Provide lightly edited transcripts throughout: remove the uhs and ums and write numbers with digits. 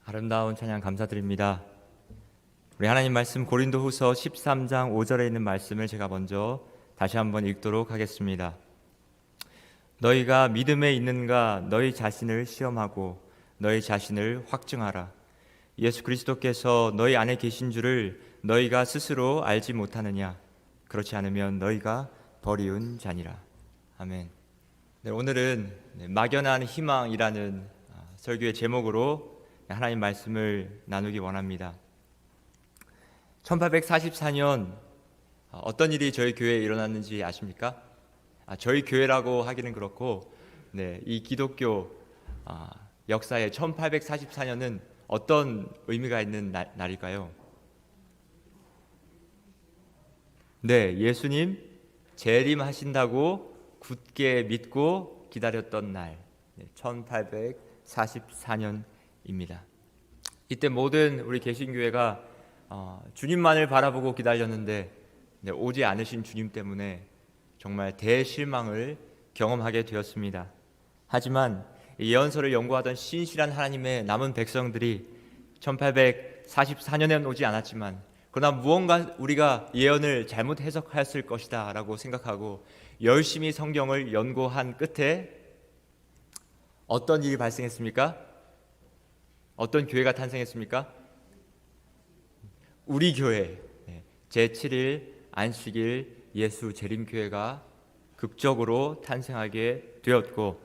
아름다운 찬양 감사드립니다. 우리 하나님 말씀 고린도후서 13장 5절에 있는 말씀을 제가 먼저 다시 한번 읽도록 하겠습니다. 너희가 믿음에 있는가 너희 자신을 시험하고 너희 자신을 확증하라. 예수 그리스도께서 너희 안에 계신 줄을 너희가 스스로 알지 못하느냐. 그렇지 않으면 너희가 버리운 자니라. 아멘. 네, 오늘은 막연한 희망이라는 설교의 제목으로 하나님 말씀을 나누기 원합니다. 1844년 어떤 일이 저희 교회에 일어났는지 아십니까? 저희 교회라고 하기는 그렇고 이 기독교 역사의 1844년은 어떤 의미가 있는 날일까요? 네, 예수님 재림하신다고 굳게 믿고 기다렸던 날, 1844년입니다. 이때 모든 우리 개신교회가 주님만을 바라보고 기다렸는데 오지 않으신 주님 때문에 정말 대실망을 경험하게 되었습니다. 하지만 예언서를 연구하던 신실한 하나님의 남은 백성들이 1844년에는 오지 않았지만 그러나 무언가 우리가 예언을 잘못 해석하였을 것이다 라고 생각하고 열심히 성경을 연구한 끝에 어떤 일이 발생했습니까? 어떤 교회가 탄생했습니까? 우리 교회, 제7일 안식일 예수 재림교회가 극적으로 탄생하게 되었고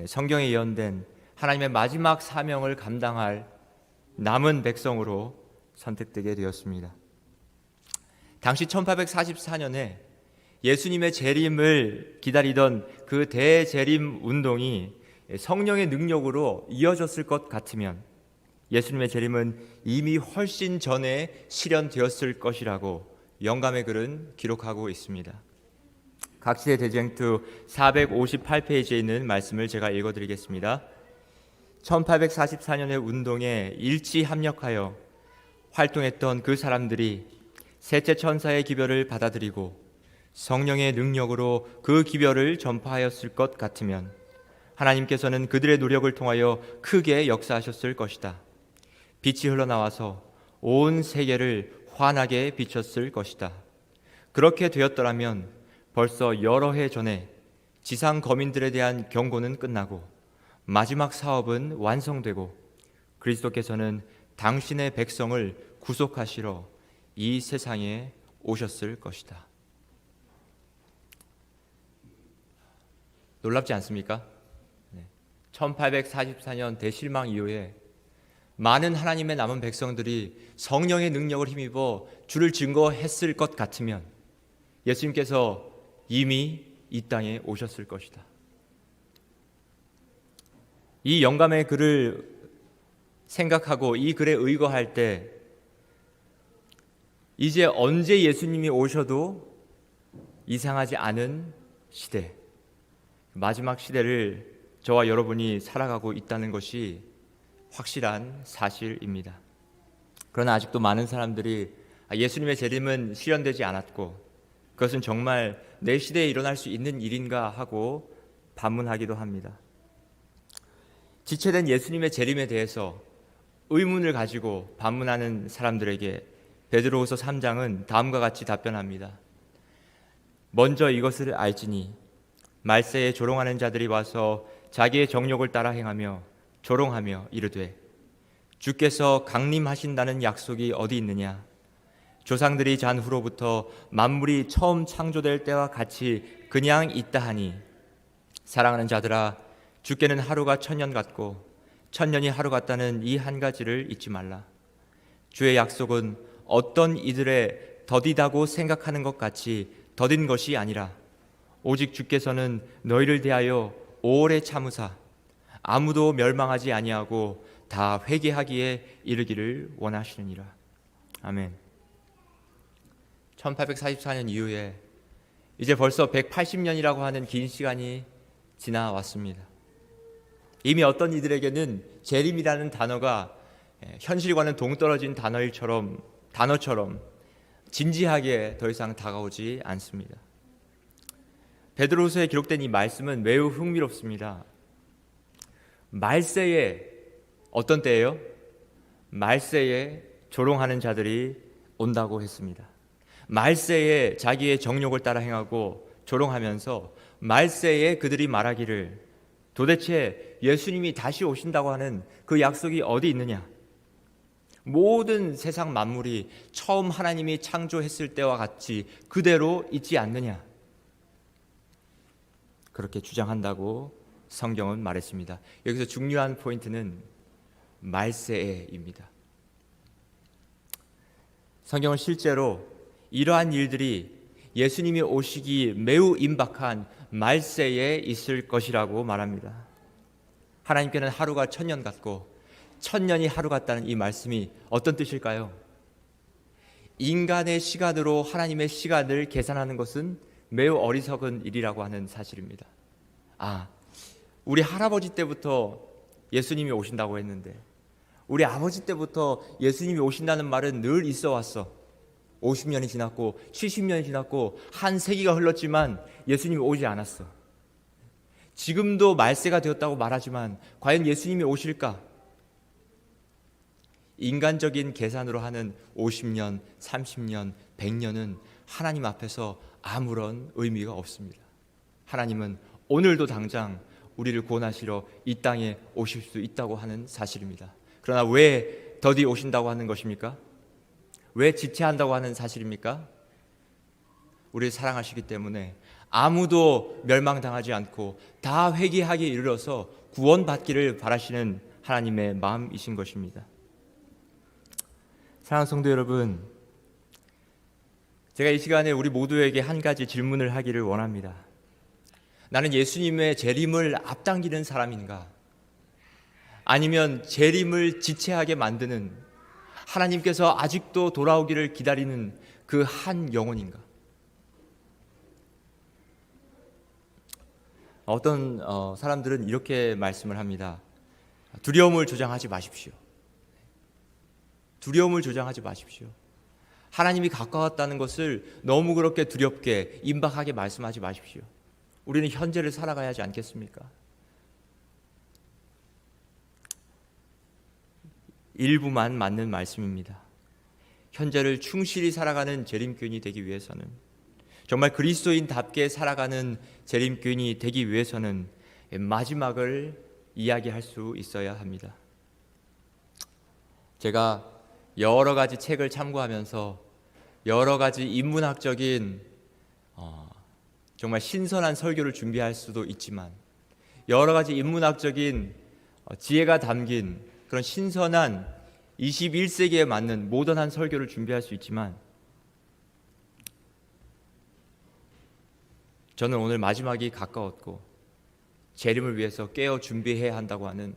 성경에 예언된 하나님의 마지막 사명을 감당할 남은 백성으로 선택되게 되었습니다. 당시 1844년에 예수님의 재림을 기다리던 그 대재림 운동이 성령의 능력으로 이어졌을 것 같으면 예수님의 재림은 이미 훨씬 전에 실현되었을 것이라고 영감의 글은 기록하고 있습니다. 각시대 대쟁투 458페이지에 있는 말씀을 제가 읽어드리겠습니다. 1844년의 운동에 일치 합력하여 활동했던 그 사람들이 셋째 천사의 기별을 받아들이고 성령의 능력으로 그 기별을 전파하였을 것 같으면 하나님께서는 그들의 노력을 통하여 크게 역사하셨을 것이다. 빛이 흘러나와서 온 세계를 환하게 비췄을 것이다. 그렇게 되었더라면 벌써 여러 해 전에 지상 거민들에 대한 경고는 끝나고 마지막 사업은 완성되고 그리스도께서는 당신의 백성을 구속하시러 이 세상에 오셨을 것이다. 놀랍지 않습니까? 1844년 대실망 이후에 많은 하나님의 남은 백성들이 성령의 능력을 힘입어 주를 증거했을 것 같으면 예수님께서 이미 이 땅에 오셨을 것이다. 이 영감의 글을 생각하고 이 글에 의거할 때 이제 언제 예수님이 오셔도 이상하지 않은 시대, 마지막 시대를 저와 여러분이 살아가고 있다는 것이 확실한 사실입니다. 그러나 아직도 많은 사람들이 예수님의 재림은 실현되지 않았고 그것은 정말 내 시대에 일어날 수 있는 일인가 하고 반문하기도 합니다. 지체된 예수님의 재림에 대해서 의문을 가지고 반문하는 사람들에게 베드로후서 3장은 다음과 같이 답변합니다. 먼저 이것을 알지니 말세에 조롱하는 자들이 와서 자기의 정욕을 따라 행하며 조롱하며 이르되 주께서 강림하신다는 약속이 어디 있느냐? 조상들이 잔 후로부터 만물이 처음 창조될 때와 같이 그냥 있다 하니 사랑하는 자들아 주께는 하루가 천년 같고 천년이 하루 같다는 이 한 가지를 잊지 말라. 주의 약속은 어떤 이들의 더디다고 생각하는 것 같이 더딘 것이 아니라 오직 주께서는 너희를 대하여 오래 참으사 아무도 멸망하지 아니하고 다 회개하기에 이르기를 원하시느니라. 아멘. 1844년 이후에 이제 벌써 180년이라고 하는 긴 시간이 지나왔습니다. 이미 어떤 이들에게는 재림이라는 단어가 현실과는 동떨어진 단어처럼 진지하게 더 이상 다가오지 않습니다. 베드로후서에 기록된 이 말씀은 매우 흥미롭습니다. 말세에 어떤 때예요? 말세에 조롱하는 자들이 온다고 했습니다. 말세에 자기의 정욕을 따라 행하고 조롱하면서 말세에 그들이 말하기를 도대체 예수님이 다시 오신다고 하는 그 약속이 어디 있느냐? 모든 세상 만물이 처음 하나님이 창조했을 때와 같이 그대로 있지 않느냐? 그렇게 주장한다고 성경은 말했습니다. 여기서 중요한 포인트는 말세에입니다. 성경은 실제로 이러한 일들이 예수님이 오시기 매우 임박한 말세에 있을 것이라고 말합니다. 하나님께는 하루가 1000년 같고 1000년이 하루 같다는 이 말씀이 어떤 뜻일까요? 인간의 시간으로 하나님의 시간을 계산하는 것은 매우 어리석은 일이라고 하는 사실입니다. 우리 할아버지 때부터 예수님이 오신다고 했는데 우리 아버지 때부터 예수님이 오신다는 말은 늘 있어 왔어. 50년이 지났고 70년이 지났고 한 세기가 흘렀지만 예수님이 오지 않았어. 지금도 말세가 되었다고 말하지만 과연 예수님이 오실까? 인간적인 계산으로 하는 50년, 30년, 100년은 하나님 앞에서 아무런 의미가 없습니다. 하나님은 오늘도 당장 우리를 구원하시러 이 땅에 오실 수 있다고 하는 사실입니다. 그러나 왜 더디 오신다고 하는 것입니까? 왜 지체한다고 하는 사실입니까? 우리를 사랑하시기 때문에 아무도 멸망당하지 않고 다 회개하기에 이르러서 구원받기를 바라시는 하나님의 마음이신 것입니다. 사랑하는 성도 여러분, 제가 이 시간에 우리 모두에게 한 가지 질문을 하기를 원합니다. 나는 예수님의 재림을 앞당기는 사람인가? 아니면 재림을 지체하게 만드는 하나님께서 아직도 돌아오기를 기다리는 그 한 영혼인가? 어떤 사람들은 이렇게 말씀을 합니다. 두려움을 조장하지 마십시오. 두려움을 조장하지 마십시오. 하나님이 가까웠다는 것을 너무 그렇게 두렵게 임박하게 말씀하지 마십시오. 우리는 현재를 살아가야 하지 않겠습니까? 일부만 맞는 말씀입니다. 현재를 충실히 살아가는 재림교인이 되기 위해서는, 정말 그리스도인답게 살아가는 재림교인이 되기 위해서는 마지막을 이야기할 수 있어야 합니다. 제가 여러 가지 책을 참고하면서 여러 가지 인문학적인 정말 신선한 설교를 준비할 수도 있지만, 여러 가지 인문학적인 지혜가 담긴 그런 신선한 21세기에 맞는 모던한 설교를 준비할 수 있지만, 저는 오늘 마지막이 가까웠고 재림을 위해서 깨어 준비해야 한다고 하는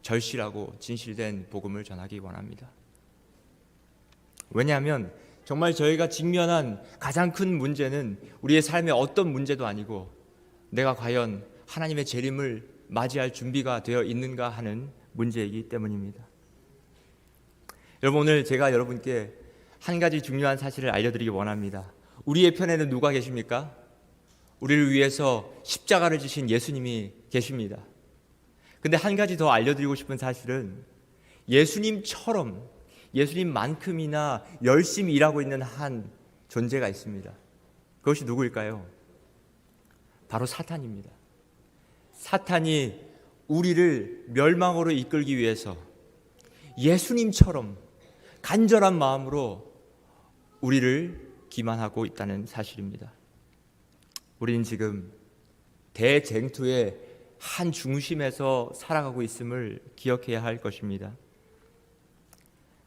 절실하고 진실된 복음을 전하기 원합니다. 왜냐하면 정말 저희가 직면한 가장 큰 문제는 우리의 삶의 어떤 문제도 아니고 내가 과연 하나님의 재림을 맞이할 준비가 되어 있는가 하는 문제이기 때문입니다. 여러분, 오늘 제가 여러분께 한 가지 중요한 사실을 알려드리기 원합니다. 우리의 편에는 누가 계십니까? 우리를 위해서 십자가를 지신 예수님이 계십니다. 근데 한 가지 더 알려드리고 싶은 사실은 예수님처럼, 예수님만큼이나 열심히 일하고 있는 한 존재가 있습니다. 그것이 누구일까요? 바로 사탄입니다. 사탄이 우리를 멸망으로 이끌기 위해서 예수님처럼 간절한 마음으로 우리를 기만하고 있다는 사실입니다. 우리는 지금 대쟁투의 한 중심에서 살아가고 있음을 기억해야 할 것입니다.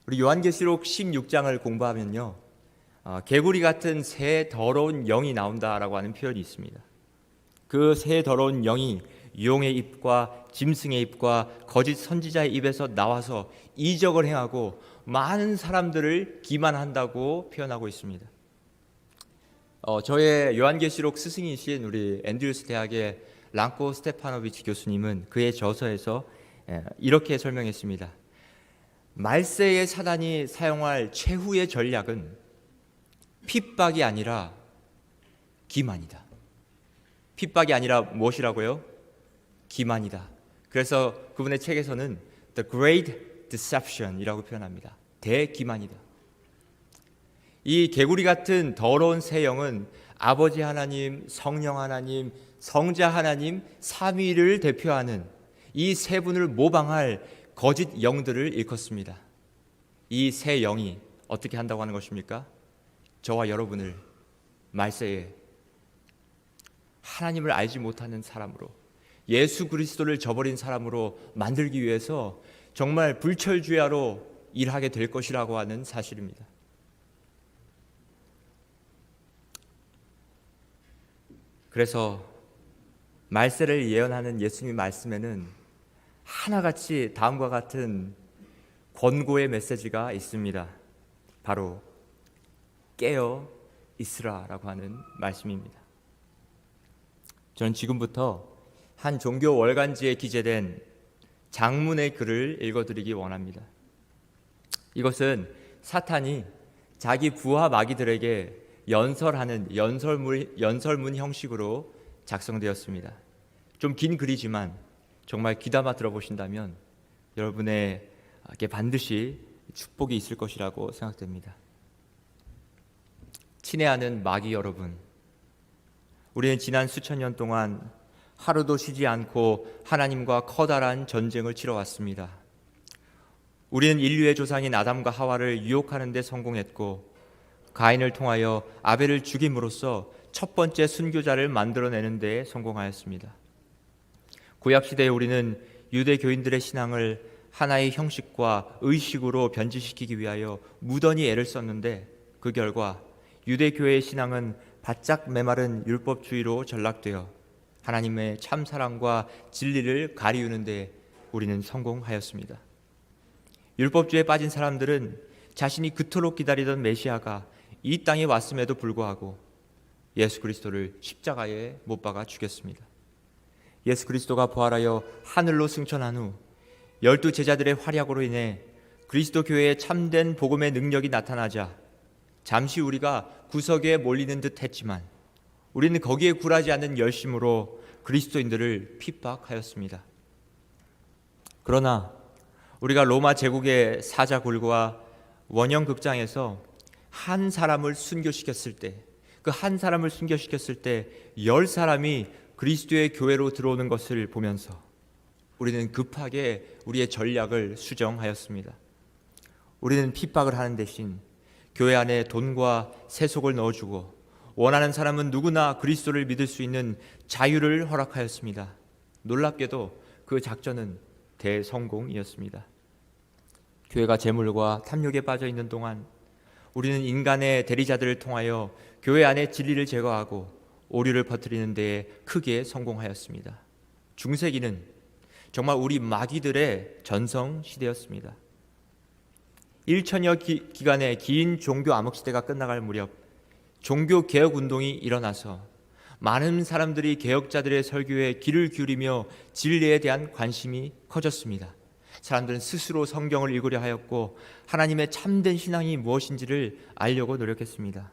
우리 요한계시록 16장을 공부하면요, 개구리 같은 새 더러운 영이 나온다라고 하는 표현이 있습니다. 그 새 더러운 영이 용의 입과 짐승의 입과 거짓 선지자의 입에서 나와서 이적을 행하고 많은 사람들을 기만한다고 표현하고 있습니다. 저의 요한계시록 스승이신 우리 앤드루스 대학의 랑코 스테파노비치 교수님은 그의 저서에서 이렇게 설명했습니다. 말세의 사단이 사용할 최후의 전략은 핍박이 아니라 기만이다. 핍박이 아니라 무엇이라고요? 기만이다. 그래서 그분의 책에서는 The Great deception이라고 표현합니다. 대기만이다. 이 개구리 같은 더러운 새 영은 아버지 하나님, 성령 하나님, 성자 하나님, 삼위를 대표하는 이 세 분을 모방할 거짓 영들을 일컫습니다. 이 새 영이 어떻게 한다고 하는 것입니까? 저와 여러분을 말세에 하나님을 알지 못하는 사람으로, 예수 그리스도를 저버린 사람으로 만들기 위해서 정말 불철주야로 일하게 될 것이라고 하는 사실입니다. 그래서 말세를 예언하는 예수님의 말씀에는 하나같이 다음과 같은 권고의 메시지가 있습니다. 바로 깨어 있으라라고 하는 말씀입니다. 저는 지금부터 한 종교 월간지에 기재된 장문의 글을 읽어드리기 원합니다. 이것은 사탄이 자기 부하 마귀들에게 연설하는 연설문 형식으로 작성되었습니다. 좀 긴 글이지만 정말 귀담아 들어보신다면 여러분에게 반드시 축복이 있을 것이라고 생각됩니다. 친애하는 마귀 여러분, 우리는 지난 수천 년 동안 하루도 쉬지 않고 하나님과 커다란 전쟁을 치러왔습니다. 우리는 인류의 조상인 아담과 하와를 유혹하는 데 성공했고, 가인을 통하여 아벨을 죽임으로써 첫 번째 순교자를 만들어내는 데 성공하였습니다. 구약시대에 우리는 유대교인들의 신앙을 하나의 형식과 의식으로 변질시키기 위하여 무던히 애를 썼는데, 그 결과 유대교회의 신앙은 바짝 메마른 율법주의로 전락되어 하나님의 참사랑과 진리를 가리우는 데 우리는 성공하였습니다. 율법주의에 빠진 사람들은 자신이 그토록 기다리던 메시아가 이 땅에 왔음에도 불구하고 예수 그리스도를 십자가에 못 박아 죽였습니다. 예수 그리스도가 부활하여 하늘로 승천한 후 12 제자들의 활약으로 인해 그리스도 교회의 참된 복음의 능력이 나타나자 잠시 우리가 구석에 몰리는 듯 했지만 우리는 거기에 굴하지 않는 열심으로 그리스도인들을 핍박하였습니다. 그러나 우리가 로마 제국의 사자굴과 원형극장에서 한 사람을 순교시켰을 때, 그 한 사람을 순교시켰을 때 10사람이 그리스도의 교회로 들어오는 것을 보면서 우리는 급하게 우리의 전략을 수정하였습니다. 우리는 핍박을 하는 대신 교회 안에 돈과 세속을 넣어주고 원하는 사람은 누구나 그리스도를 믿을 수 있는 자유를 허락하였습니다. 놀랍게도 그 작전은 대성공이었습니다. 교회가 재물과 탐욕에 빠져 있는 동안 우리는 인간의 대리자들을 통하여 교회 안에 진리를 제거하고 오류를 퍼뜨리는 데에 크게 성공하였습니다. 중세기는 정말 우리 마귀들의 전성 시대였습니다. 1000여 기간의 긴 종교 암흑 시대가 끝나갈 무렵 종교 개혁 운동이 일어나서 많은 사람들이 개혁자들의 설교에 귀를 기울이며 진리에 대한 관심이 커졌습니다. 사람들은 스스로 성경을 읽으려 하였고 하나님의 참된 신앙이 무엇인지를 알려고 노력했습니다.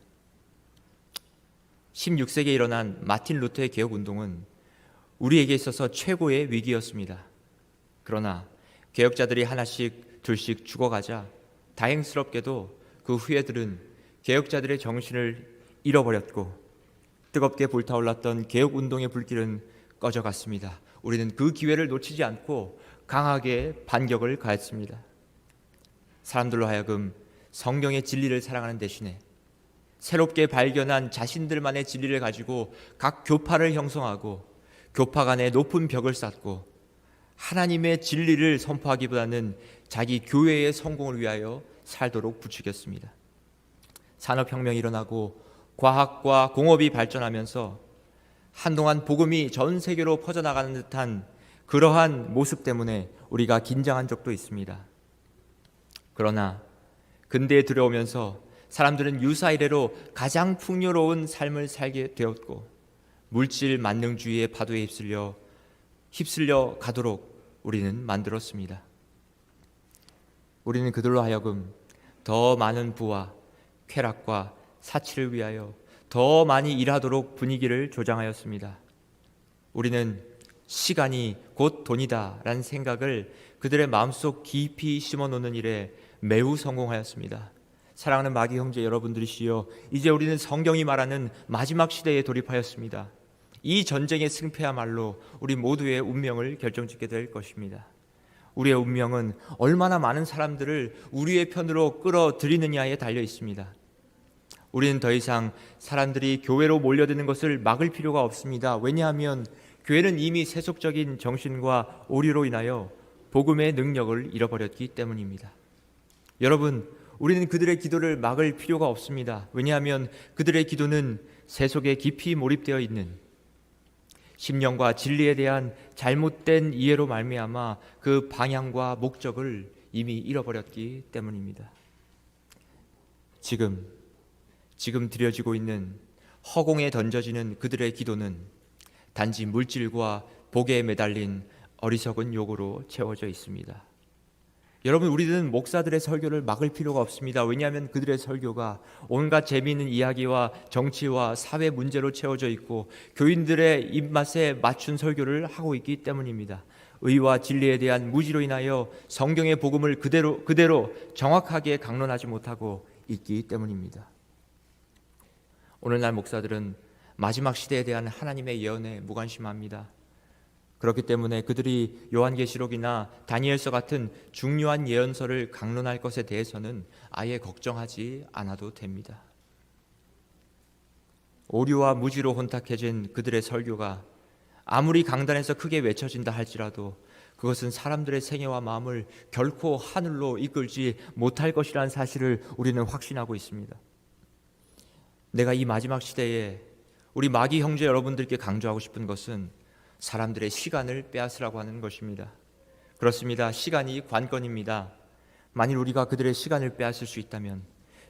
16세기에 일어난 마틴 루터의 개혁 운동은 우리에게 있어서 최고의 위기였습니다. 그러나 개혁자들이 하나씩 둘씩 죽어가자 다행스럽게도 그 후예들은 개혁자들의 정신을 잃어버렸고 뜨겁게 불타올랐던 개혁 운동의 불길은 꺼져갔습니다. 우리는 그 기회를 놓치지 않고 강하게 반격을 가했습니다. 사람들로 하여금 성경의 진리를 사랑하는 대신에 새롭게 발견한 자신들만의 진리를 가지고 각 교파를 형성하고 교파 간에 높은 벽을 쌓고 하나님의 진리를 선포하기보다는 자기 교회의 성공을 위하여 살도록 부추겼습니다. 산업혁명이 일어나고 과학과 공업이 발전하면서 한동안 복음이 전 세계로 퍼져나가는 듯한 그러한 모습 때문에 우리가 긴장한 적도 있습니다. 그러나 근대에 들어오면서 사람들은 유사 이래로 가장 풍요로운 삶을 살게 되었고 물질 만능주의의 파도에 휩쓸려 가도록 우리는 만들었습니다. 우리는 그들로 하여금 더 많은 부와 쾌락과 사치를 위하여 더 많이 일하도록 분위기를 조장하였습니다. 우리는 시간이 곧 돈이다라는 생각을 그들의 마음속 깊이 심어놓는 일에 매우 성공하였습니다. 사랑하는 마귀 형제 여러분들이시여, 이제 우리는 성경이 말하는 마지막 시대에 돌입하였습니다. 이 전쟁의 승패야말로 우리 모두의 운명을 결정짓게 될 것입니다. 우리의 운명은 얼마나 많은 사람들을 우리의 편으로 끌어들이느냐에 달려 있습니다. 우리는 더 이상 사람들이 교회로 몰려드는 것을 막을 필요가 없습니다. 왜냐하면 교회는 이미 세속적인 정신과 오류로 인하여 복음의 능력을 잃어버렸기 때문입니다. 여러분, 우리는 그들의 기도를 막을 필요가 없습니다. 왜냐하면 그들의 기도는 세속에 깊이 몰입되어 있는 심령과 진리에 대한 잘못된 이해로 말미암아 그 방향과 목적을 이미 잃어버렸기 때문입니다. 지금 드려지고 있는 허공에 던져지는 그들의 기도는 단지 물질과 복에 매달린 어리석은 욕으로 채워져 있습니다. 여러분, 우리는 목사들의 설교를 막을 필요가 없습니다. 왜냐하면 그들의 설교가 온갖 재미있는 이야기와 정치와 사회 문제로 채워져 있고 교인들의 입맛에 맞춘 설교를 하고 있기 때문입니다. 의와 진리에 대한 무지로 인하여 성경의 복음을 그대로 정확하게 강론하지 못하고 있기 때문입니다. 오늘날 목사들은 마지막 시대에 대한 하나님의 예언에 무관심합니다. 그렇기 때문에 그들이 요한계시록이나 다니엘서 같은 중요한 예언서를 강론할 것에 대해서는 아예 걱정하지 않아도 됩니다. 오류와 무지로 혼탁해진 그들의 설교가 아무리 강단에서 크게 외쳐진다 할지라도 그것은 사람들의 생애와 마음을 결코 하늘로 이끌지 못할 것이라는 사실을 우리는 확신하고 있습니다. 내가 이 마지막 시대에 우리 마귀 형제 여러분들께 강조하고 싶은 것은 사람들의 시간을 빼앗으라고 하는 것입니다. 그렇습니다. 시간이 관건입니다. 만일 우리가 그들의 시간을 빼앗을 수 있다면,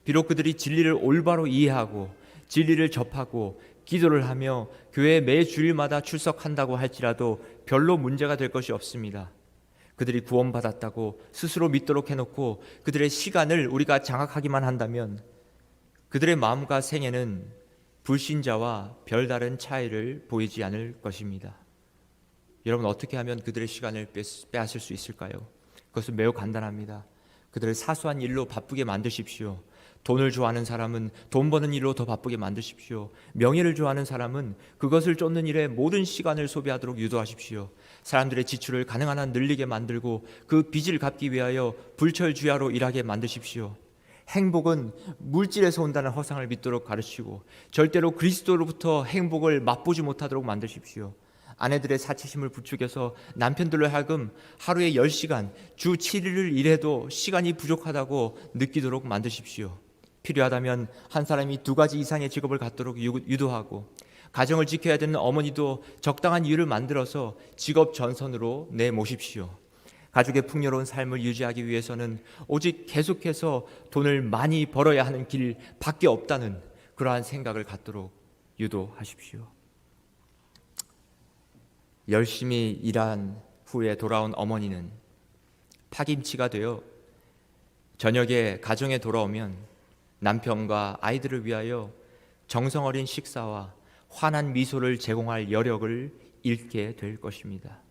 비록 그들이 진리를 올바로 이해하고 진리를 접하고 기도를 하며 교회에 매 주일마다 출석한다고 할지라도 별로 문제가 될 것이 없습니다. 그들이 구원받았다고 스스로 믿도록 해놓고 그들의 시간을 우리가 장악하기만 한다면 그들의 마음과 생애는 불신자와 별다른 차이를 보이지 않을 것입니다. 여러분, 어떻게 하면 그들의 시간을 빼앗을 수 있을까요? 그것은 매우 간단합니다. 그들을 사소한 일로 바쁘게 만드십시오. 돈을 좋아하는 사람은 돈 버는 일로 더 바쁘게 만드십시오. 명예를 좋아하는 사람은 그것을 쫓는 일에 모든 시간을 소비하도록 유도하십시오. 사람들의 지출을 가능한 한 늘리게 만들고 그 빚을 갚기 위하여 불철주야로 일하게 만드십시오. 행복은 물질에서 온다는 허상을 믿도록 가르치고 절대로 그리스도로부터 행복을 맛보지 못하도록 만드십시오. 아내들의 사치심을 부추겨서 남편들로 하여금 하루에 10시간, 주 7일을 일해도 시간이 부족하다고 느끼도록 만드십시오. 필요하다면 한 사람이 2가지 이상의 직업을 갖도록 유도하고 가정을 지켜야 되는 어머니도 적당한 이유를 만들어서 직업 전선으로 내모십시오. 가족의 풍요로운 삶을 유지하기 위해서는 오직 계속해서 돈을 많이 벌어야 하는 길밖에 없다는 그러한 생각을 갖도록 유도하십시오. 열심히 일한 후에 돌아온 어머니는 파김치가 되어 저녁에 가정에 돌아오면 남편과 아이들을 위하여 정성어린 식사와 환한 미소를 제공할 여력을 잃게 될 것입니다.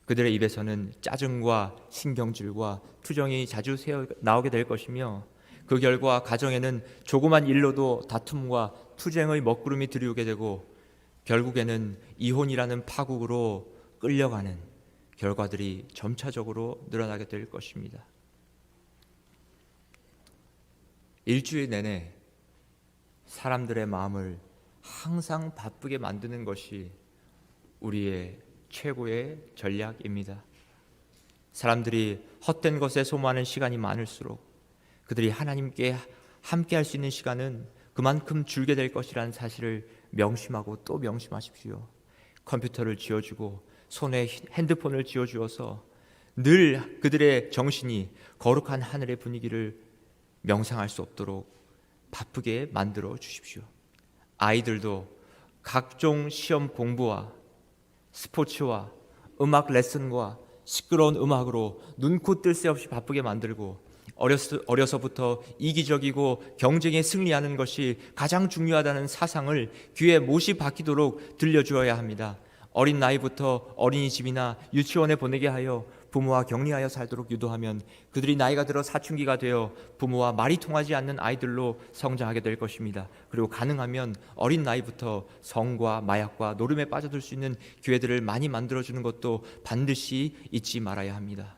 그들의 입에서는 짜증과 신경질과 투정이 자주 나오게 될 것이며 그 결과 가정에는 조그만 일로도 다툼과 투쟁의 먹구름이 들이오게 되고 결국에는 이혼이라는 파국으로 끌려가는 결과들이 점차적으로 늘어나게 될 것입니다. 일주일 내내 사람들의 마음을 항상 바쁘게 만드는 것이 우리의 최고의 전략입니다. 사람들이 헛된 것에 소모하는 시간이 많을수록 그들이 하나님께 함께 할 수 있는 시간은 그만큼 줄게 될 것이라는 사실을 명심하고 또 명심하십시오. 컴퓨터를 쥐어주고 손에 핸드폰을 쥐어주어서 늘 그들의 정신이 거룩한 하늘의 분위기를 명상할 수 없도록 바쁘게 만들어 주십시오. 아이들도 각종 시험 공부와 스포츠와 음악 레슨과 시끄러운 음악으로 눈코 뜰 새 없이 바쁘게 만들고 어려서부터 이기적이고 경쟁에 승리하는 것이 가장 중요하다는 사상을 귀에 못이 박히도록 들려주어야 합니다. 어린 나이부터 어린이집이나 유치원에 보내게 하여 부모와 격리하여 살도록 유도하면 그들이 나이가 들어 사춘기가 되어 부모와 말이 통하지 않는 아이들로 성장하게 될 것입니다. 그리고 가능하면 어린 나이부터 성과 마약과 노름에 빠져들 수 있는 기회들을 많이 만들어주는 것도 반드시 잊지 말아야 합니다.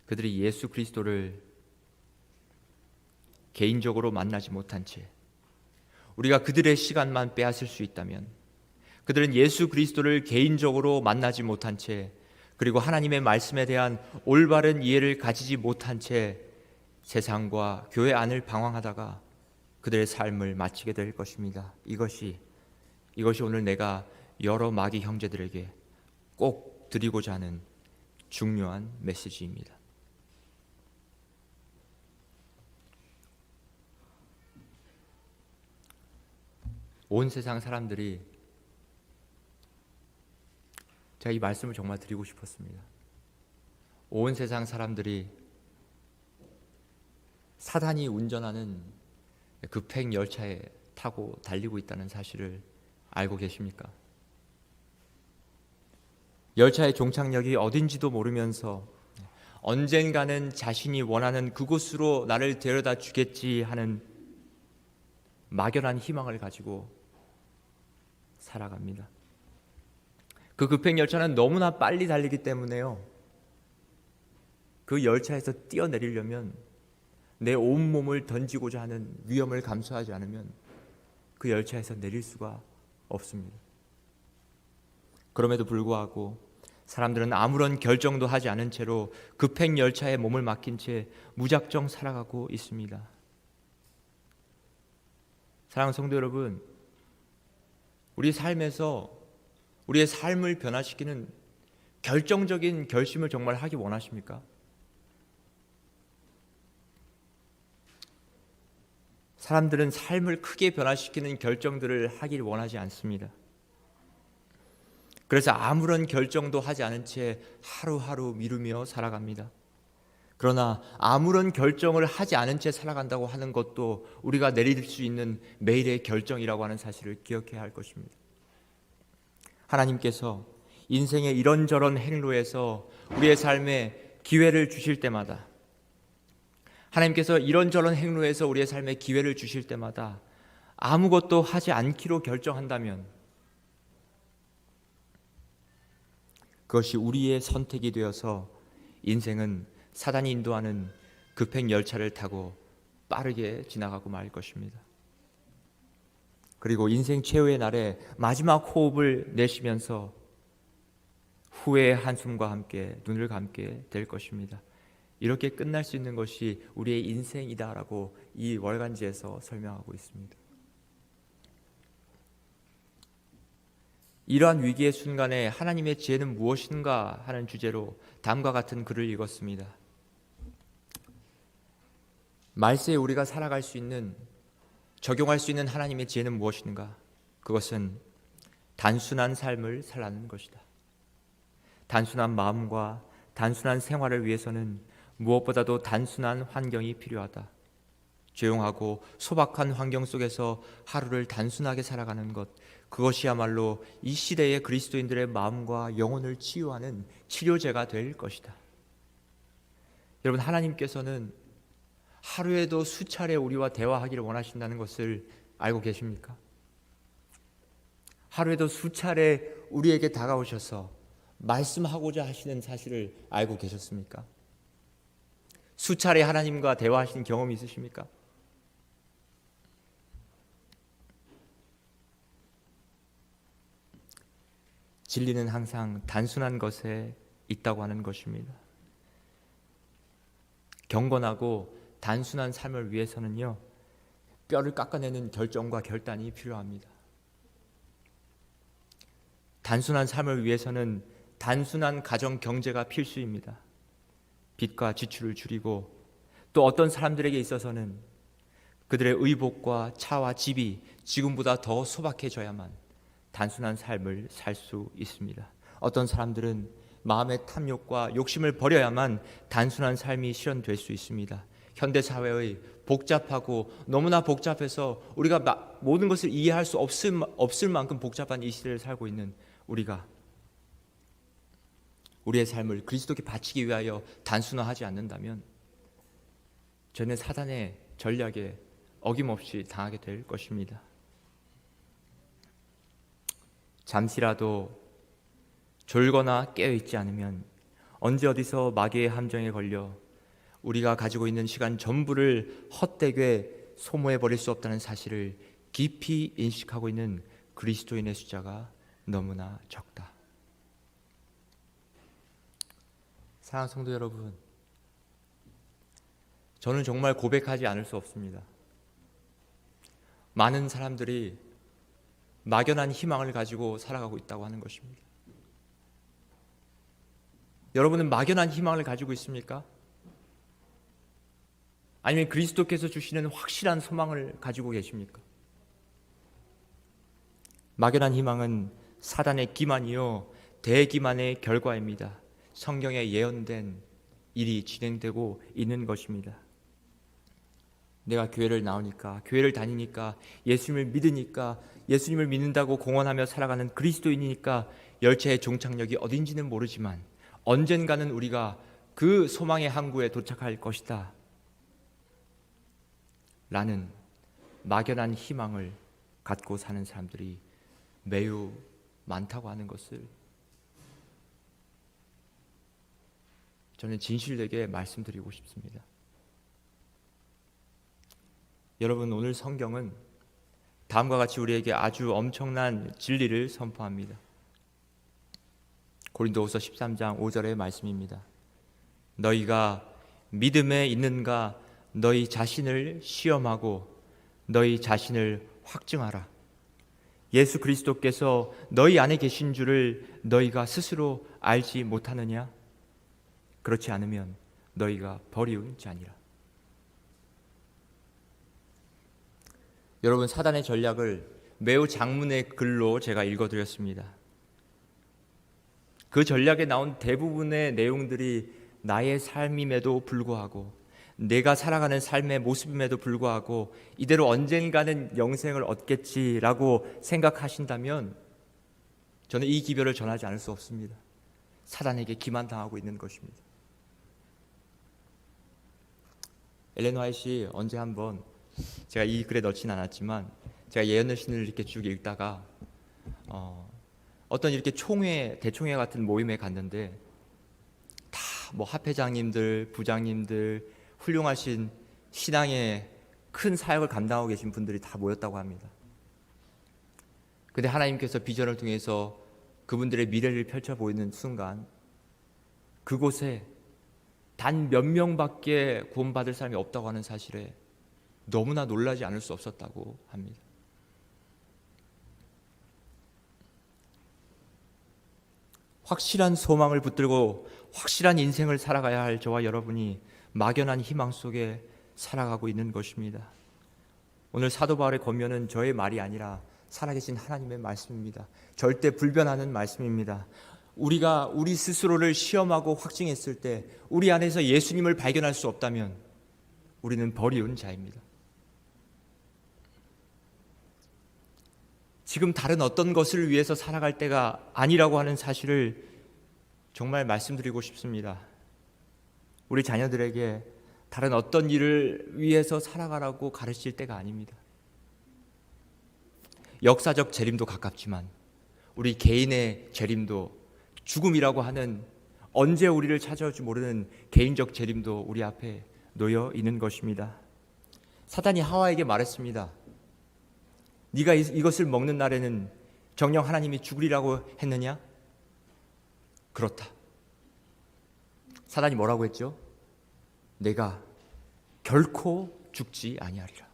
그들이 예수 그리스도를 개인적으로 만나지 못한 채 우리가 그들의 시간만 빼앗을 수 있다면, 그들은 예수 그리스도를 개인적으로 만나지 못한 채, 그리고 하나님의 말씀에 대한 올바른 이해를 가지지 못한 채 세상과 교회 안을 방황하다가 그들의 삶을 마치게 될 것입니다. 이것이 오늘 내가 여러 마귀 형제들에게 꼭 드리고자 하는 중요한 메시지입니다. 온 세상 사람들이, 제가 이 말씀을 정말 드리고 싶었습니다. 온 세상 사람들이 사단이 운전하는 급행 열차에 타고 달리고 있다는 사실을 알고 계십니까? 열차의 종착역이 어딘지도 모르면서 언젠가는 자신이 원하는 그곳으로 나를 데려다 주겠지 하는 막연한 희망을 가지고 살아갑니다. 그 급행 열차는 너무나 빨리 달리기 때문에요, 그 열차에서 뛰어내리려면 내 온몸을 던지고자 하는 위험을 감수하지 않으면 그 열차에서 내릴 수가 없습니다. 그럼에도 불구하고 사람들은 아무런 결정도 하지 않은 채로 급행 열차에 몸을 맡긴 채 무작정 살아가고 있습니다. 사랑하는 성도 여러분, 우리 삶에서 우리의 삶을 변화시키는 결정적인 결심을 정말 하기 원하십니까? 사람들은 삶을 크게 변화시키는 결정들을 하길 원하지 않습니다. 그래서 아무런 결정도 하지 않은 채 하루하루 미루며 살아갑니다. 그러나 아무런 결정을 하지 않은 채 살아간다고 하는 것도 우리가 내릴 수 있는 매일의 결정이라고 하는 사실을 기억해야 할 것입니다. 하나님께서 인생의 이런저런 행로에서 우리의 삶에 기회를 주실 때마다, 하나님께서 이런저런 행로에서 우리의 삶에 기회를 주실 때마다 아무것도 하지 않기로 결정한다면 그것이 우리의 선택이 되어서 인생은 사단이 인도하는 급행 열차를 타고 빠르게 지나가고 말 것입니다. 그리고 인생 최후의 날에 마지막 호흡을 내쉬면서 후회의 한숨과 함께 눈을 감게 될 것입니다. 이렇게 끝날 수 있는 것이 우리의 인생이다라고 이 월간지에서 설명하고 있습니다. 이러한 위기의 순간에 하나님의 지혜는 무엇인가 하는 주제로 다음과 같은 글을 읽었습니다. 말세에 우리가 살아갈 수 있는, 적용할 수 있는 하나님의 지혜는 무엇인가? 그것은 단순한 삶을 살라는 것이다. 단순한 마음과 단순한 생활을 위해서는 무엇보다도 단순한 환경이 필요하다. 조용하고 소박한 환경 속에서 하루를 단순하게 살아가는 것, 그것이야말로 이 시대의 그리스도인들의 마음과 영혼을 치유하는 치료제가 될 것이다. 여러분, 하나님께서는 하루에도 수차례 우리와 대화하기를 원하신다는 것을 알고 계십니까? 하루에도 수차례 우리에게 다가오셔서 말씀하고자 하시는 사실을 알고 계셨습니까? 수차례 하나님과 대화하신 경험이 있으십니까? 진리는 항상 단순한 것에 있다고 하는 것입니다. 경건하고 단순한 삶을 위해서는요, 뼈를 깎아내는 결정과 결단이 필요합니다. 단순한 삶을 위해서는 단순한 가정 경제가 필수입니다. 빚과 지출을 줄이고, 또 어떤 사람들에게 있어서는 그들의 의복과 차와 집이 지금보다 더 소박해져야만 단순한 삶을 살 수 있습니다. 어떤 사람들은 마음의 탐욕과 욕심을 버려야만 단순한 삶이 실현될 수 있습니다. 현대 사회의 복잡하고 너무나 복잡해서 우리가 모든 것을 이해할 수 없을 만큼 복잡한 이 시대를 살고 있는 우리가 우리의 삶을 그리스도께 바치기 위하여 단순화하지 않는다면 저는 사단의 전략에 어김없이 당하게 될 것입니다. 잠시라도 졸거나 깨어있지 않으면 언제 어디서 마귀의 함정에 걸려 우리가 가지고 있는 시간 전부를 헛되게 소모해버릴 수 없다는 사실을 깊이 인식하고 있는 그리스도인의 숫자가 너무나 적다. 사랑하는 성도 여러분, 저는 정말 고백하지 않을 수 없습니다. 많은 사람들이 막연한 희망을 가지고 살아가고 있다고 하는 것입니다. 여러분은 막연한 희망을 가지고 있습니까? 아니면 그리스도께서 주시는 확실한 소망을 가지고 계십니까? 막연한 희망은 사단의 기만이요 대기만의 결과입니다. 성경에 예언된 일이 진행되고 있는 것입니다. 내가 교회를 나오니까, 교회를 다니니까, 예수님을 믿으니까, 예수님을 믿는다고 공언하며 살아가는 그리스도인이니까 열차의 종착역이 어딘지는 모르지만 언젠가는 우리가 그 소망의 항구에 도착할 것이다 라는 막연한 희망을 갖고 사는 사람들이 매우 많다고 하는 것을 저는 진실되게 말씀드리고 싶습니다. 여러분, 오늘 성경은 다음과 같이 우리에게 아주 엄청난 진리를 선포합니다. 고린도후서 13장 5절의 말씀입니다. 너희가 믿음에 있는가 너희 자신을 시험하고 너희 자신을 확증하라. 예수 그리스도께서 너희 안에 계신 줄을 너희가 스스로 알지 못하느냐? 그렇지 않으면 너희가 버리운 자니라. 여러분, 사단의 전략을 매우 장문의 글로 제가 읽어드렸습니다. 그 전략에 나온 대부분의 내용들이 나의 삶임에도 불구하고, 내가 살아가는 삶의 모습임에도 불구하고 이대로 언젠가는 영생을 얻겠지라고 생각하신다면 저는 이 기별을 전하지 않을 수 없습니다. 사단에게 기만당하고 있는 것입니다. 엘렌 화이트이 언제 한번, 제가 이 글에 넣지는 않았지만 제가 예언의 신을 이렇게 쭉 읽다가 어떤 이렇게 대총회 같은 모임에 갔는데 다 뭐 합회장님들, 부장님들, 훌륭하신 신앙의 큰 사역을 감당하고 계신 분들이 다 모였다고 합니다. 근데 하나님께서 비전을 통해서 그분들의 미래를 펼쳐 보이는 순간 그곳에 단 몇 명밖에 구원받을 사람이 없다고 하는 사실에 너무나 놀라지 않을 수 없었다고 합니다. 확실한 소망을 붙들고 확실한 인생을 살아가야 할 저와 여러분이 막연한 희망 속에 살아가고 있는 것입니다. 오늘 사도 바울의 권면은 저의 말이 아니라 살아계신 하나님의 말씀입니다. 절대 불변하는 말씀입니다. 우리가 우리 스스로를 시험하고 확증했을 때 우리 안에서 예수님을 발견할 수 없다면 우리는 버리운 자입니다. 지금 다른 어떤 것을 위해서 살아갈 때가 아니라고 하는 사실을 정말 말씀드리고 싶습니다. 우리 자녀들에게 다른 어떤 일을 위해서 살아가라고 가르칠 때가 아닙니다. 역사적 재림도 가깝지만 우리 개인의 재림도, 죽음이라고 하는 언제 우리를 찾아올지 모르는 개인적 재림도 우리 앞에 놓여 있는 것입니다. 사단이 하와에게 말했습니다. 네가 이것을 먹는 날에는 정녕 하나님이 죽으리라고 했느냐? 그렇다. 사단이 뭐라고 했죠? 내가 결코 죽지 아니하리라.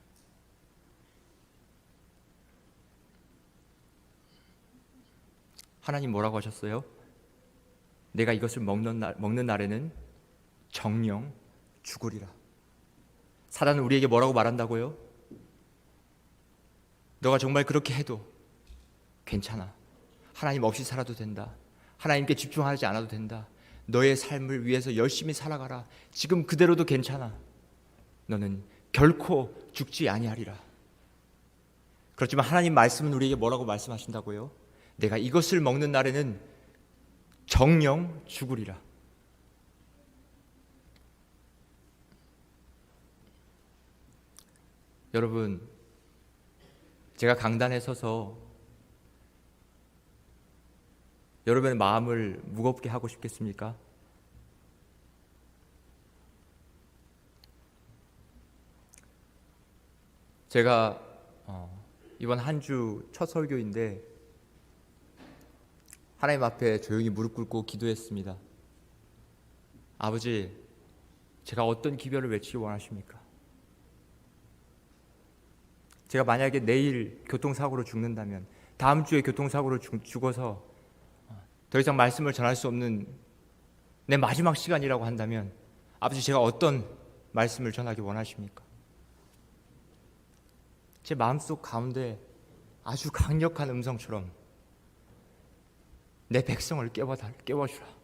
하나님 뭐라고 하셨어요? 내가 이것을 먹는 날에는 정녕 죽으리라. 사단은 우리에게 뭐라고 말한다고요? 너가 정말 그렇게 해도 괜찮아. 하나님 없이 살아도 된다. 하나님께 집중하지 않아도 된다. 너의 삶을 위해서 열심히 살아가라. 지금 그대로도 괜찮아. 너는 결코 죽지 아니하리라. 그렇지만 하나님 말씀은 우리에게 뭐라고 말씀하신다고요? 내가 이것을 먹는 날에는 정령 죽으리라. 여러분, 제가 강단에 서서 여러분의 마음을 무겁게 하고 싶겠습니까? 제가 이번 한 주 첫 설교인데 하나님 앞에 조용히 무릎 꿇고 기도했습니다. 아버지, 제가 어떤 기별을 외치기 원하십니까? 제가 만약에 내일 교통사고로 죽는다면, 다음 주에 교통사고로 죽어서 더 이상 말씀을 전할 수 없는 내 마지막 시간이라고 한다면, 아버지, 제가 어떤 말씀을 전하기 원하십니까? 제 마음속 가운데 아주 강력한 음성처럼 내 백성을 깨워주라.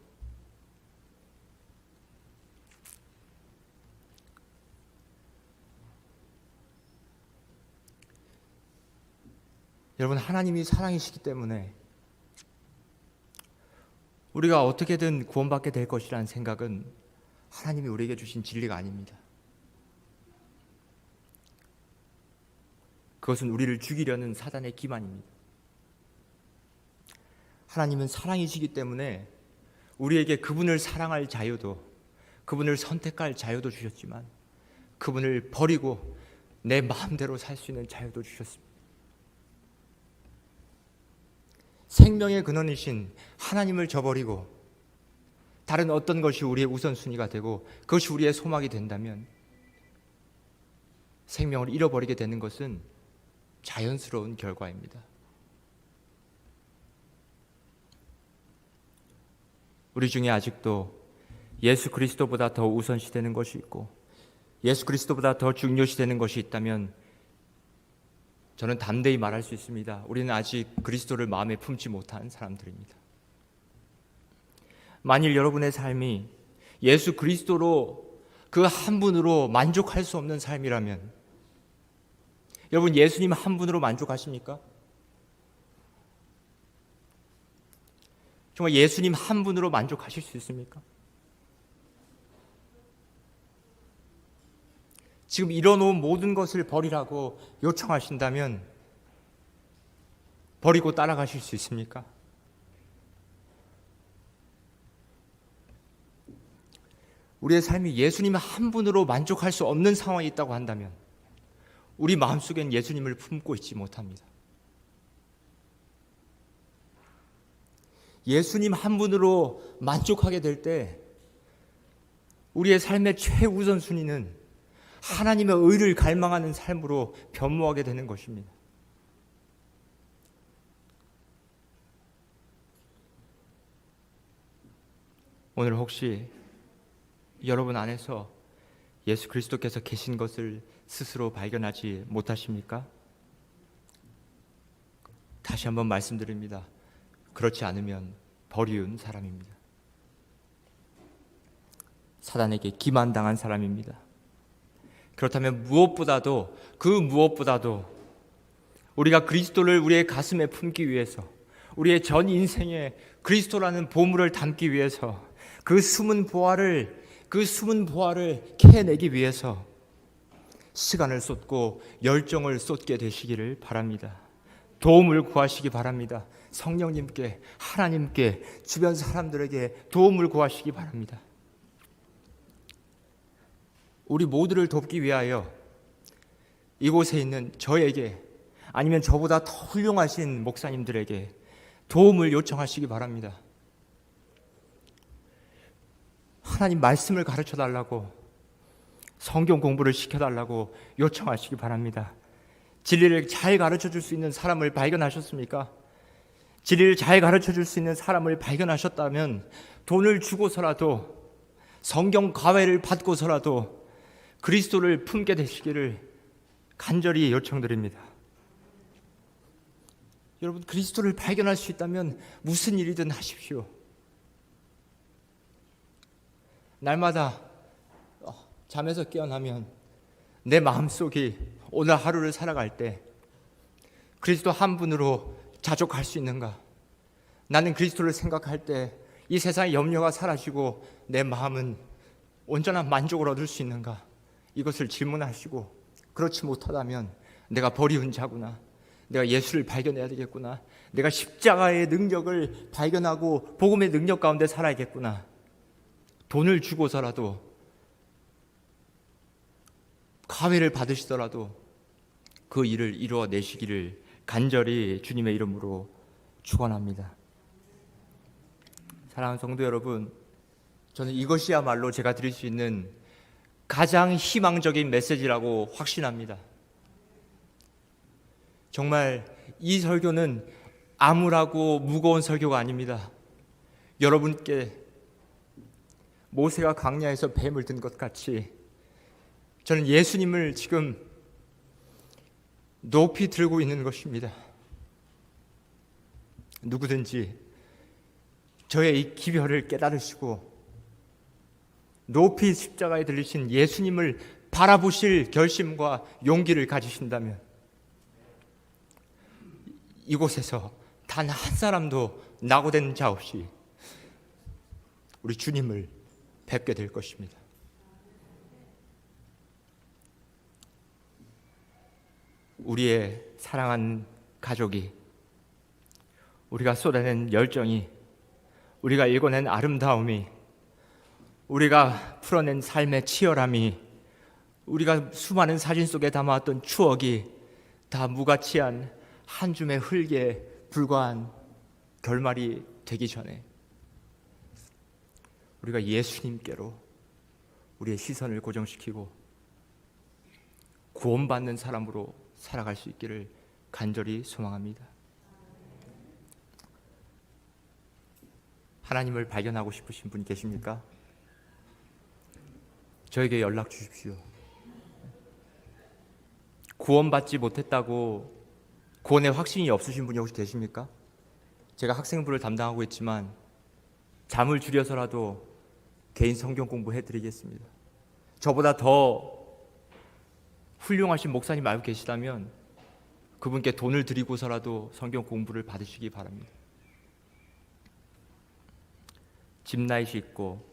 여러분, 하나님이 사랑이시기 때문에 우리가 어떻게든 구원받게 될 것이라는 생각은 하나님이 우리에게 주신 진리가 아닙니다. 그것은 우리를 죽이려는 사단의 기만입니다. 하나님은 사랑이시기 때문에 우리에게 그분을 사랑할 자유도, 그분을 선택할 자유도 주셨지만 그분을 버리고 내 마음대로 살 수 있는 자유도 주셨습니다. 생명의 근원이신 하나님을 저버리고 다른 어떤 것이 우리의 우선순위가 되고 그것이 우리의 소망이 된다면 생명을 잃어버리게 되는 것은 자연스러운 결과입니다. 우리 중에 아직도 예수 그리스도보다 더 우선시되는 것이 있고 예수 그리스도보다 더 중요시되는 것이 있다면 저는 담대히 말할 수 있습니다. 우리는 아직 그리스도를 마음에 품지 못한 사람들입니다. 만일 여러분의 삶이 예수 그리스도로 그 한 분으로 만족할 수 없는 삶이라면, 여러분, 예수님 한 분으로 만족하십니까? 정말 예수님 한 분으로 만족하실 수 있습니까? 지금 이뤄놓은 모든 것을 버리라고 요청하신다면 버리고 따라가실 수 있습니까? 우리의 삶이 예수님 한 분으로 만족할 수 없는 상황이 있다고 한다면 우리 마음속엔 예수님을 품고 있지 못합니다. 예수님 한 분으로 만족하게 될 때 우리의 삶의 최우선순위는 하나님의 의를 갈망하는 삶으로 변모하게 되는 것입니다. 오늘 혹시 여러분 안에서 예수 그리스도께서 계신 것을 스스로 발견하지 못하십니까? 다시 한번 말씀드립니다. 그렇지 않으면 버리운 사람입니다. 사단에게 기만당한 사람입니다. 그렇다면 무엇보다도 우리가 그리스도를 우리의 가슴에 품기 위해서, 우리의 전 인생에 그리스도라는 보물을 담기 위해서, 그 숨은 보화를 캐내기 위해서 시간을 쏟고 열정을 쏟게 되시기를 바랍니다. 도움을 구하시기 바랍니다. 성령님께, 하나님께, 주변 사람들에게 도움을 구하시기 바랍니다. 우리 모두를 돕기 위하여 이곳에 있는 저에게, 아니면 저보다 더 훌륭하신 목사님들에게 도움을 요청하시기 바랍니다. 하나님 말씀을 가르쳐 달라고, 성경 공부를 시켜달라고 요청하시기 바랍니다. 진리를 잘 가르쳐 줄 수 있는 사람을 발견하셨습니까? 진리를 잘 가르쳐 줄 수 있는 사람을 발견하셨다면 돈을 주고서라도, 성경 과외를 받고서라도 그리스도를 품게 되시기를 간절히 요청드립니다. 여러분, 그리스도를 발견할 수 있다면 무슨 일이든 하십시오. 날마다 잠에서 깨어나면 내 마음속이 오늘 하루를 살아갈 때 그리스도 한 분으로 자족할 수 있는가? 나는 그리스도를 생각할 때 이 세상의 염려가 사라지고 내 마음은 온전한 만족을 얻을 수 있는가? 이것을 질문하시고, 그렇지 못하다면 내가 버리운 자구나, 내가 예수를 발견해야 되겠구나, 내가 십자가의 능력을 발견하고 복음의 능력 가운데 살아야겠구나, 돈을 주고서라도 가회를 받으시더라도 그 일을 이루어내시기를 간절히 주님의 이름으로 축원합니다. 사랑하는 성도 여러분, 저는 이것이야말로 제가 드릴 수 있는 가장 희망적인 메시지라고 확신합니다. 정말 이 설교는 암울하고 무거운 설교가 아닙니다. 여러분께 모세가 광야에서 뱀을 든 것 같이 저는 예수님을 지금 높이 들고 있는 것입니다. 누구든지 저의 이 기별을 깨달으시고 높이 십자가에 들리신 예수님을 바라보실 결심과 용기를 가지신다면 이곳에서 단 한 사람도 낙오된 자 없이 우리 주님을 뵙게 될 것입니다. 우리의 사랑한 가족이, 우리가 쏟아낸 열정이, 우리가 읽어낸 아름다움이, 우리가 풀어낸 삶의 치열함이, 우리가 수많은 사진 속에 담아왔던 추억이 다 무가치한 한 줌의 흙에 불과한 결말이 되기 전에 우리가 예수님께로 우리의 시선을 고정시키고 구원받는 사람으로 살아갈 수 있기를 간절히 소망합니다. 하나님을 발견하고 싶으신 분 계십니까? 저에게 연락 주십시오. 구원받지 못했다고 구원의 확신이 없으신 분이 혹시 계십니까? 제가 학생부를 담당하고 있지만 잠을 줄여서라도 개인 성경 공부해 드리겠습니다. 저보다 더 훌륭하신 목사님 알고 계시다면 그분께 돈을 드리고서라도 성경 공부를 받으시기 바랍니다. 집나잇이 있고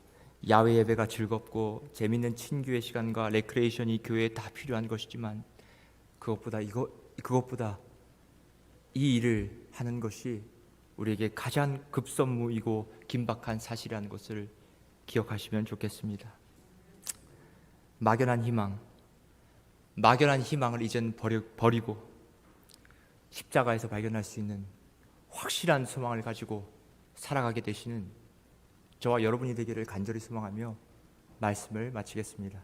야외 예배가 즐겁고 재밌는 친교의 시간과 레크레이션이 교회에 다 필요한 것이지만 그것보다 이 일을 하는 것이 우리에게 가장 급선무이고 긴박한 사실이라는 것을 기억하시면 좋겠습니다. 막연한 희망을 이젠 버리고 십자가에서 발견할 수 있는 확실한 소망을 가지고 살아가게 되시는 저와 여러분이 되기를 간절히 소망하며 말씀을 마치겠습니다.